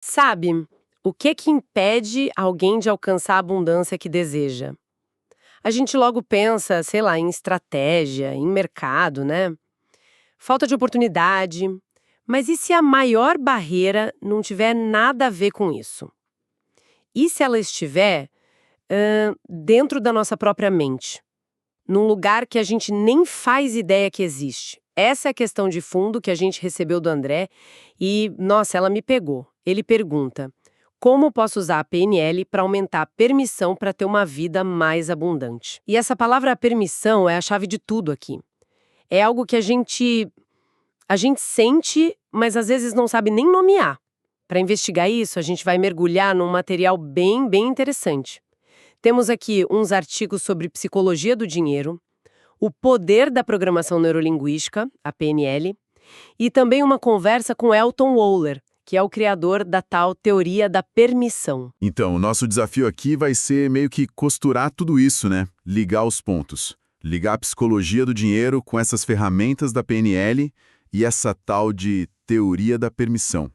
Sabe, o que impede alguém de alcançar a abundância que deseja? A gente logo pensa, sei lá, em estratégia, em mercado, né? Falta de oportunidade. Mas e se a maior barreira não tiver nada a ver com isso? E se ela estiver dentro da nossa própria mente? Num lugar que a gente nem faz ideia que existe? Essa é a questão de fundo que a gente recebeu do André e, nossa, ela me pegou. Ele pergunta: como posso usar a PNL para aumentar a permissão para ter uma vida mais abundante? E essa palavra permissão é a chave de tudo aqui. É algo que a gente sente, mas às vezes não sabe nem nomear. Para investigar isso, a gente vai mergulhar num material bem interessante. Temos aqui uns artigos sobre psicologia do dinheiro, o poder da programação neurolinguística, a PNL, e também uma conversa com Elton Wohler, que é o criador da tal teoria da permissão. Então, o nosso desafio aqui vai ser meio que costurar tudo isso, né? Ligar os pontos. Ligar a psicologia do dinheiro com essas ferramentas da PNL e essa tal de teoria da permissão.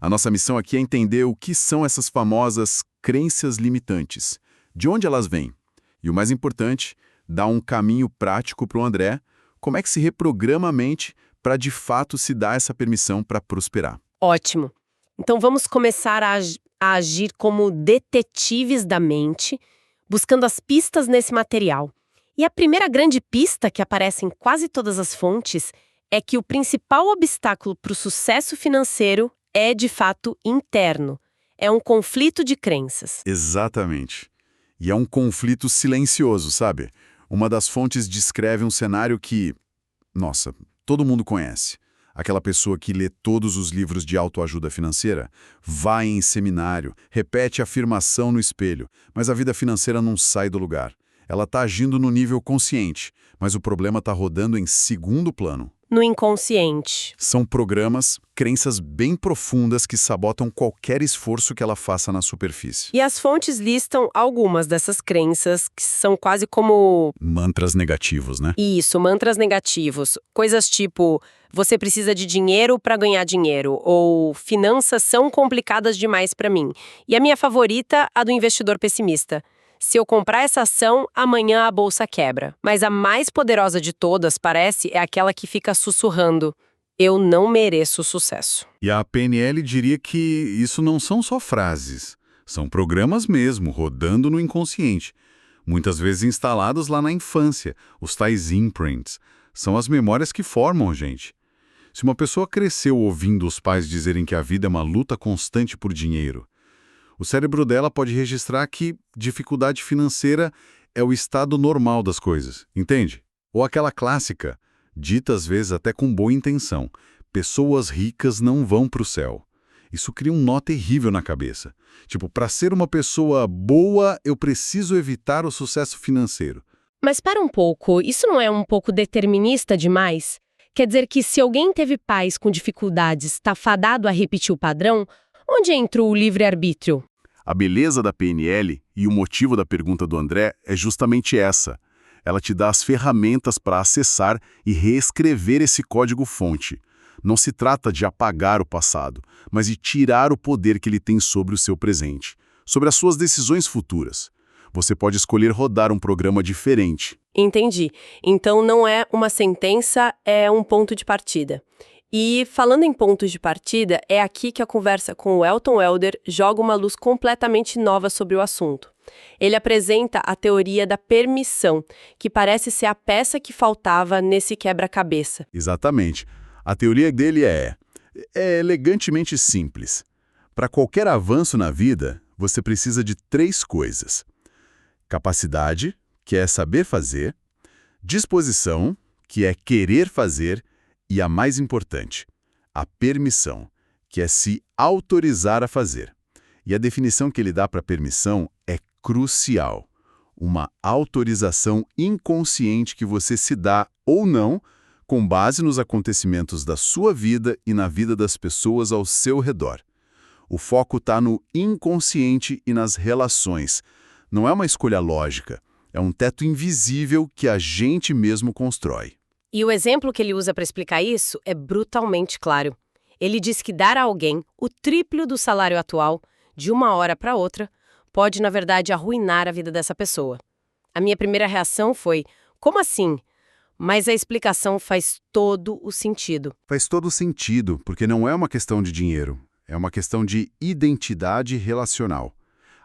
A nossa missão aqui é entender o que são essas famosas crenças limitantes, de onde elas vêm. E o mais importante, dar um caminho prático para o André, como é que se reprograma a mente para de fato se dar essa permissão para prosperar. Ótimo. Então vamos começar a agir como detetives da mente, buscando as pistas nesse material. E a primeira grande pista que aparece em quase todas as fontes é que o principal obstáculo para o sucesso financeiro é, de fato, interno. É um conflito de crenças. Exatamente. E é um conflito silencioso, sabe? Uma das fontes descreve um cenário que, nossa, todo mundo conhece. Aquela pessoa que lê todos os livros de autoajuda financeira, vai em seminário, repete a afirmação no espelho, mas a vida financeira não sai do lugar. Ela está agindo no nível consciente, mas o problema está rodando em segundo plano. No inconsciente. São programas, crenças bem profundas que sabotam qualquer esforço que ela faça na superfície. E as fontes listam algumas dessas crenças que são quase como... Mantras negativos, né? Isso, mantras negativos. Coisas tipo, você precisa de dinheiro para ganhar dinheiro, ou finanças são complicadas demais para mim. E a minha favorita, a do investidor pessimista. Se eu comprar essa ação, amanhã a bolsa quebra. Mas a mais poderosa de todas, parece, é aquela que fica sussurrando: eu não mereço sucesso. E a PNL diria que isso não são só frases, são programas mesmo, rodando no inconsciente. Muitas vezes instalados lá na infância, os tais imprints. São as memórias que formam a gente. Se uma pessoa cresceu ouvindo os pais dizerem que a vida é uma luta constante por dinheiro, o cérebro dela pode registrar que dificuldade financeira é o estado normal das coisas, entende? Ou aquela clássica, dita às vezes até com boa intenção, pessoas ricas não vão para o céu. Isso cria um nó terrível na cabeça. Tipo, para ser uma pessoa boa, eu preciso evitar o sucesso financeiro. Mas para um pouco, isso não é um pouco determinista demais? Quer dizer que se alguém teve pais com dificuldades, está fadado a repetir o padrão? Onde entra o livre-arbítrio? A beleza da PNL e o motivo da pergunta do André é justamente essa. Ela te dá as ferramentas para acessar e reescrever esse código-fonte. Não se trata de apagar o passado, mas de tirar o poder que ele tem sobre o seu presente, sobre as suas decisões futuras. Você pode escolher rodar um programa diferente. Entendi. Então não é uma sentença, é um ponto de partida. E, falando em pontos de partida, é aqui que a conversa com o Elton Wohler joga uma luz completamente nova sobre o assunto. Ele apresenta a teoria da permissão, que parece ser a peça que faltava nesse quebra-cabeça. Exatamente. A teoria dele é elegantemente simples. Para qualquer avanço na vida, você precisa de 3 coisas. Capacidade, que é saber fazer, disposição, que é querer fazer, e a mais importante, a permissão, que é se autorizar a fazer. E a definição que ele dá para permissão é crucial. Uma autorização inconsciente que você se dá ou não, com base nos acontecimentos da sua vida e na vida das pessoas ao seu redor. O foco está no inconsciente e nas relações. Não é uma escolha lógica, é um teto invisível que a gente mesmo constrói. E o exemplo que ele usa para explicar isso é brutalmente claro. Ele diz que dar a alguém o triplo do salário atual, de uma hora para outra, pode, na verdade, arruinar a vida dessa pessoa. A minha primeira reação foi: como assim? Mas a explicação faz todo o sentido. Faz todo sentido, porque não é uma questão de dinheiro, é uma questão de identidade relacional.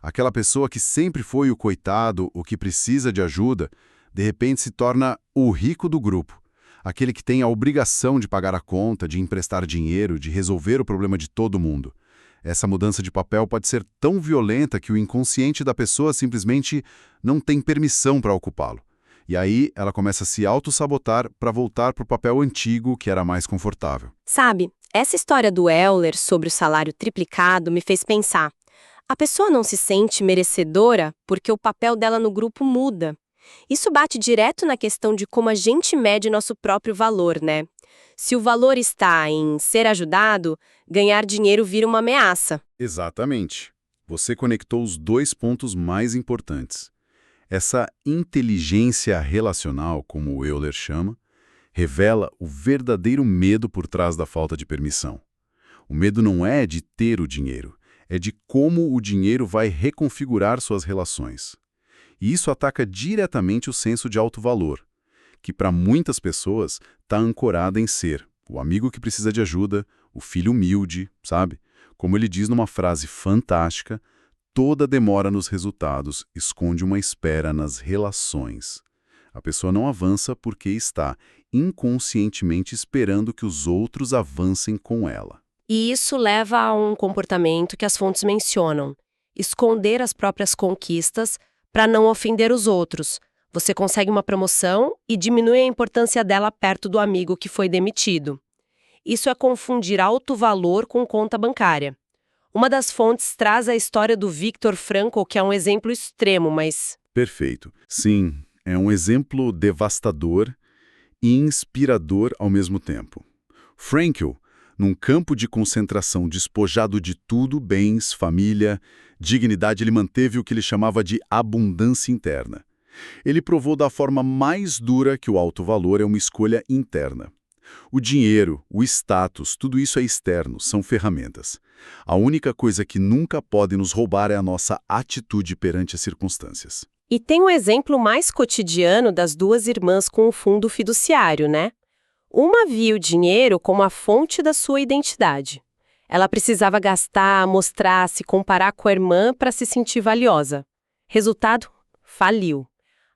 Aquela pessoa que sempre foi o coitado, o que precisa de ajuda, de repente se torna o rico do grupo. Aquele que tem a obrigação de pagar a conta, de emprestar dinheiro, de resolver o problema de todo mundo. Essa mudança de papel pode ser tão violenta que o inconsciente da pessoa simplesmente não tem permissão para ocupá-lo. E aí ela começa a se auto-sabotar para voltar para o papel antigo, que era mais confortável. Sabe, essa história do Euler sobre o salário triplicado me fez pensar. A pessoa não se sente merecedora porque o papel dela no grupo muda. Isso bate direto na questão de como a gente mede nosso próprio valor, né? Se o valor está em ser ajudado, ganhar dinheiro vira uma ameaça. Exatamente. Você conectou os dois pontos mais importantes. Essa inteligência relacional, como o Euler chama, revela o verdadeiro medo por trás da falta de permissão. O medo não é de ter o dinheiro, é de como o dinheiro vai reconfigurar suas relações. E isso ataca diretamente o senso de autovalor, que para muitas pessoas está ancorado em ser o amigo que precisa de ajuda, o filho humilde, sabe? Como ele diz numa frase fantástica: toda demora nos resultados esconde uma espera nas relações. A pessoa não avança porque está inconscientemente esperando que os outros avancem com ela. E isso leva a um comportamento que as fontes mencionam: esconder as próprias conquistas para não ofender os outros. Você consegue uma promoção e diminui a importância dela perto do amigo que foi demitido. Isso é confundir alto valor com conta bancária. Uma das fontes traz a história do Viktor Frankl, que é um exemplo extremo, mas... Perfeito. Sim, é um exemplo devastador e inspirador ao mesmo tempo. Frankl, num campo de concentração despojado de tudo, bens, família, dignidade, ele manteve o que ele chamava de abundância interna. Ele provou da forma mais dura que o alto valor é uma escolha interna. O dinheiro, o status, tudo isso é externo, são ferramentas. A única coisa que nunca pode nos roubar é a nossa atitude perante as circunstâncias. E tem um exemplo mais cotidiano das duas irmãs com o fundo fiduciário, né? Uma via o dinheiro como a fonte da sua identidade. Ela precisava gastar, mostrar, se comparar com a irmã para se sentir valiosa. Resultado? Faliu.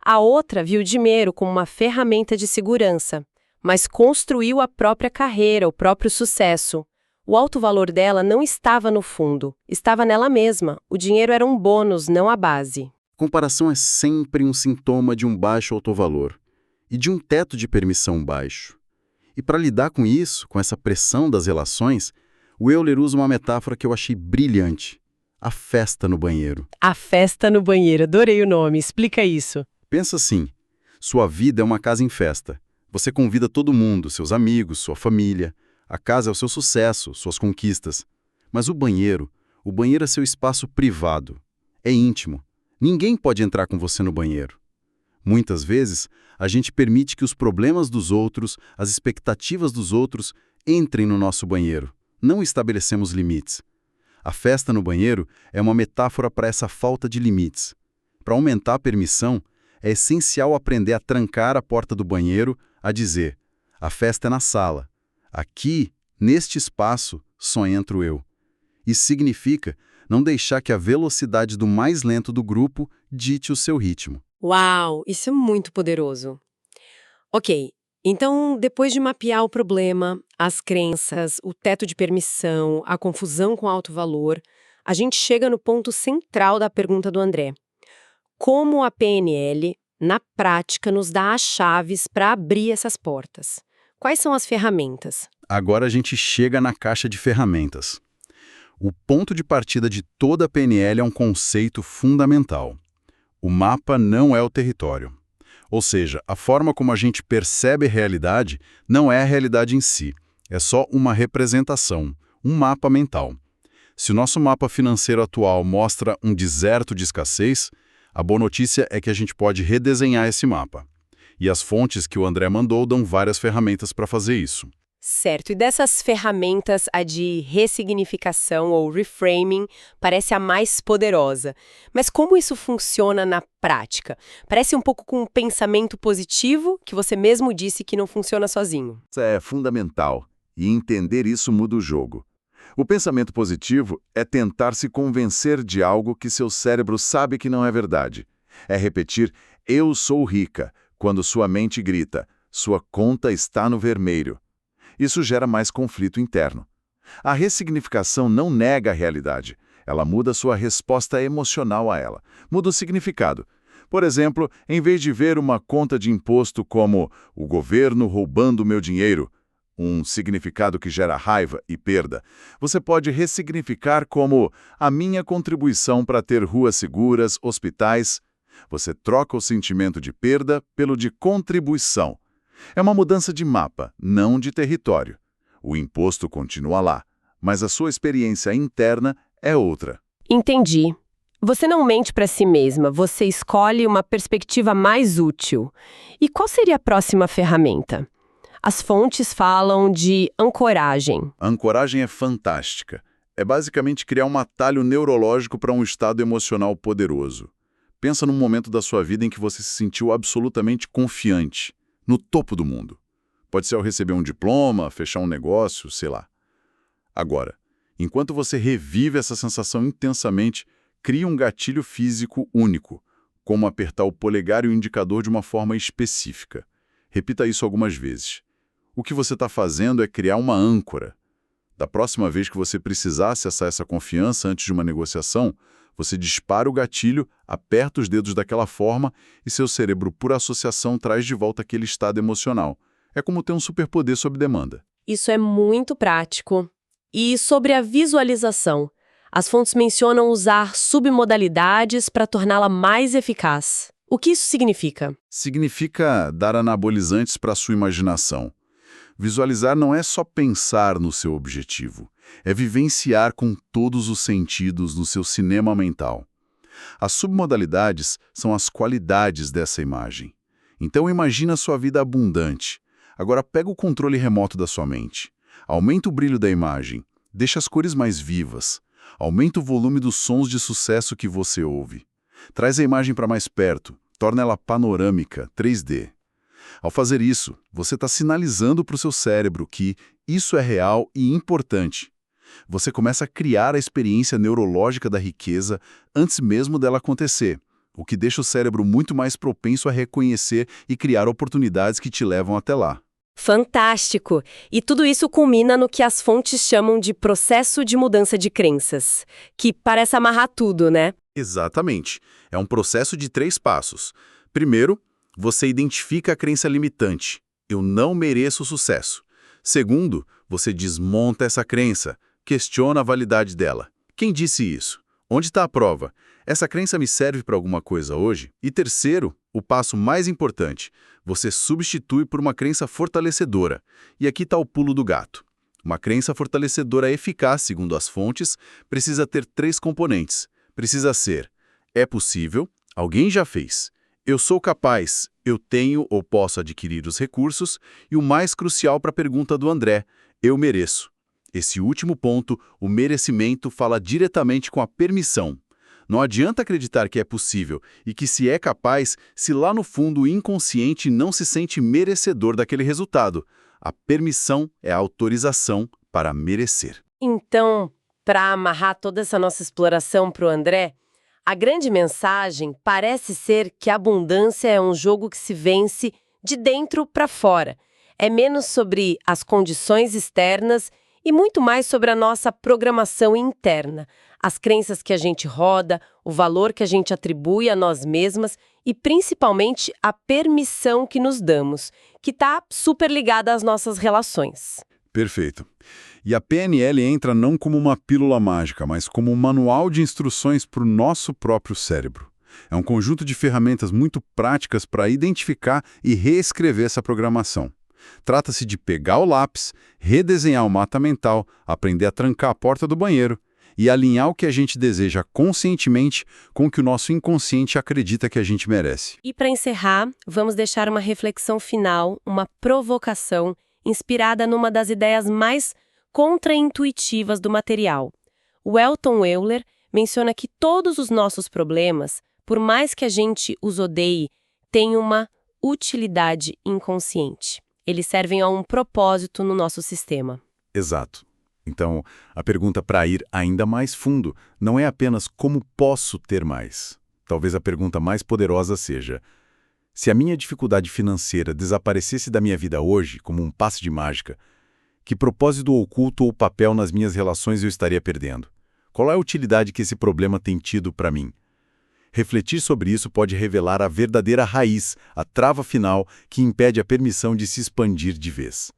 A outra viu o dinheiro como uma ferramenta de segurança, mas construiu a própria carreira, o próprio sucesso. O alto valor dela não estava no fundo, estava nela mesma. O dinheiro era um bônus, não a base. Comparação é sempre um sintoma de um baixo autovalor e de um teto de permissão baixo. E para lidar com isso, com essa pressão das relações, o Euler usa uma metáfora que eu achei brilhante: a festa no banheiro. A festa no banheiro, adorei o nome, explica isso. Pensa assim, sua vida é uma casa em festa. Você convida todo mundo, seus amigos, sua família. A casa é o seu sucesso, suas conquistas. Mas o banheiro é seu espaço privado. É íntimo. Ninguém pode entrar com você no banheiro. Muitas vezes, a gente permite que os problemas dos outros, as expectativas dos outros, entrem no nosso banheiro. Não estabelecemos limites. A festa no banheiro é uma metáfora para essa falta de limites. Para aumentar a permissão, é essencial aprender a trancar a porta do banheiro, a dizer: a festa é na sala. Aqui, neste espaço, só entro eu. Isso significa não deixar que a velocidade do mais lento do grupo dite o seu ritmo. Uau, isso é muito poderoso. Ok, então depois de mapear o problema, as crenças, o teto de permissão, a confusão com alto valor, a gente chega no ponto central da pergunta do André. Como a PNL, na prática, nos dá as chaves para abrir essas portas? Quais são as ferramentas? Agora a gente chega na caixa de ferramentas. O ponto de partida de toda a PNL é um conceito fundamental. O mapa não é o território. Ou seja, a forma como a gente percebe a realidade não é a realidade em si. É só uma representação, um mapa mental. Se o nosso mapa financeiro atual mostra um deserto de escassez, a boa notícia é que a gente pode redesenhar esse mapa. E as fontes que o André mandou dão várias ferramentas para fazer isso. Certo, e dessas ferramentas, a de ressignificação ou reframing parece a mais poderosa. Mas como isso funciona na prática? Parece um pouco com um pensamento positivo, que você mesmo disse que não funciona sozinho. Isso é fundamental, e entender isso muda o jogo. O pensamento positivo é tentar se convencer de algo que seu cérebro sabe que não é verdade. É repetir, eu sou rica, quando sua mente grita, sua conta está no vermelho. Isso gera mais conflito interno. A ressignificação não nega a realidade. Ela muda sua resposta emocional a ela. Muda o significado. Por exemplo, em vez de ver uma conta de imposto como o governo roubando meu dinheiro, um significado que gera raiva e perda, você pode ressignificar como a minha contribuição para ter ruas seguras, hospitais. Você troca o sentimento de perda pelo de contribuição. É uma mudança de mapa, não de território. O imposto continua lá, mas a sua experiência interna é outra. Entendi. Você não mente para si mesma, você escolhe uma perspectiva mais útil. E qual seria a próxima ferramenta? As fontes falam de ancoragem. A ancoragem é fantástica. É basicamente criar um atalho neurológico para um estado emocional poderoso. Pensa num momento da sua vida em que você se sentiu absolutamente confiante, no topo do mundo. Pode ser ao receber um diploma, fechar um negócio, sei lá. Agora, enquanto você revive essa sensação intensamente, cria um gatilho físico único, como apertar o polegar e o indicador de uma forma específica. Repita isso algumas vezes. O que você está fazendo é criar uma âncora. Da próxima vez que você precisar acessar essa confiança antes de uma negociação, você dispara o gatilho, aperta os dedos daquela forma e seu cérebro, por associação, traz de volta aquele estado emocional. É como ter um superpoder sob demanda. Isso é muito prático. E sobre a visualização, as fontes mencionam usar submodalidades para torná-la mais eficaz. O que isso significa? Significa dar anabolizantes para a sua imaginação. Visualizar não é só pensar no seu objetivo, é vivenciar com todos os sentidos no seu cinema mental. As submodalidades são as qualidades dessa imagem. Então imagina sua vida abundante. Agora pega o controle remoto da sua mente. Aumenta o brilho da imagem, deixa as cores mais vivas. Aumenta o volume dos sons de sucesso que você ouve. Traz a imagem para mais perto, torna ela panorâmica, 3D. Ao fazer isso, você está sinalizando para o seu cérebro que isso é real e importante. Você começa a criar a experiência neurológica da riqueza antes mesmo dela acontecer, o que deixa o cérebro muito mais propenso a reconhecer e criar oportunidades que te levam até lá. Fantástico! E tudo isso culmina no que as fontes chamam de processo de mudança de crenças, que parece amarrar tudo, né? Exatamente. É um processo de 3 passos. Primeiro, você identifica a crença limitante. Eu não mereço sucesso. Segundo, você desmonta essa crença. Questiona a validade dela. Quem disse isso? Onde está a prova? Essa crença me serve para alguma coisa hoje? E terceiro, o passo mais importante, você substitui por uma crença fortalecedora. E aqui está o pulo do gato. Uma crença fortalecedora eficaz, segundo as fontes, precisa ter 3 componentes. Precisa ser: é possível, alguém já fez. Eu sou capaz, eu tenho ou posso adquirir os recursos. E o mais crucial para a pergunta do André, eu mereço. Esse último ponto, o merecimento, fala diretamente com a permissão. Não adianta acreditar que é possível e que se é capaz, se lá no fundo o inconsciente não se sente merecedor daquele resultado. A permissão é a autorização para merecer. Então, para amarrar toda essa nossa exploração para o André, a grande mensagem parece ser que a abundância é um jogo que se vence de dentro para fora. É menos sobre as condições externas e muito mais sobre a nossa programação interna, as crenças que a gente roda, o valor que a gente atribui a nós mesmas e, principalmente, a permissão que nos damos, que está super ligada às nossas relações. Perfeito. E a PNL entra não como uma pílula mágica, mas como um manual de instruções para o nosso próprio cérebro. É um conjunto de ferramentas muito práticas para identificar e reescrever essa programação. Trata-se de pegar o lápis, redesenhar o mapa mental, aprender a trancar a porta do banheiro e alinhar o que a gente deseja conscientemente com o que o nosso inconsciente acredita que a gente merece. E para encerrar, vamos deixar uma reflexão final, uma provocação inspirada numa das ideias mais contraintuitivas do material. O Elton Euler menciona que todos os nossos problemas, por mais que a gente os odeie, têm uma utilidade inconsciente. Eles servem a um propósito no nosso sistema. Exato. Então, a pergunta para ir ainda mais fundo não é apenas como posso ter mais. Talvez a pergunta mais poderosa seja: se a minha dificuldade financeira desaparecesse da minha vida hoje, como um passe de mágica, que propósito oculto ou papel nas minhas relações eu estaria perdendo? Qual é a utilidade que esse problema tem tido para mim? Refletir sobre isso pode revelar a verdadeira raiz, a trava final que impede a permissão de se expandir de vez.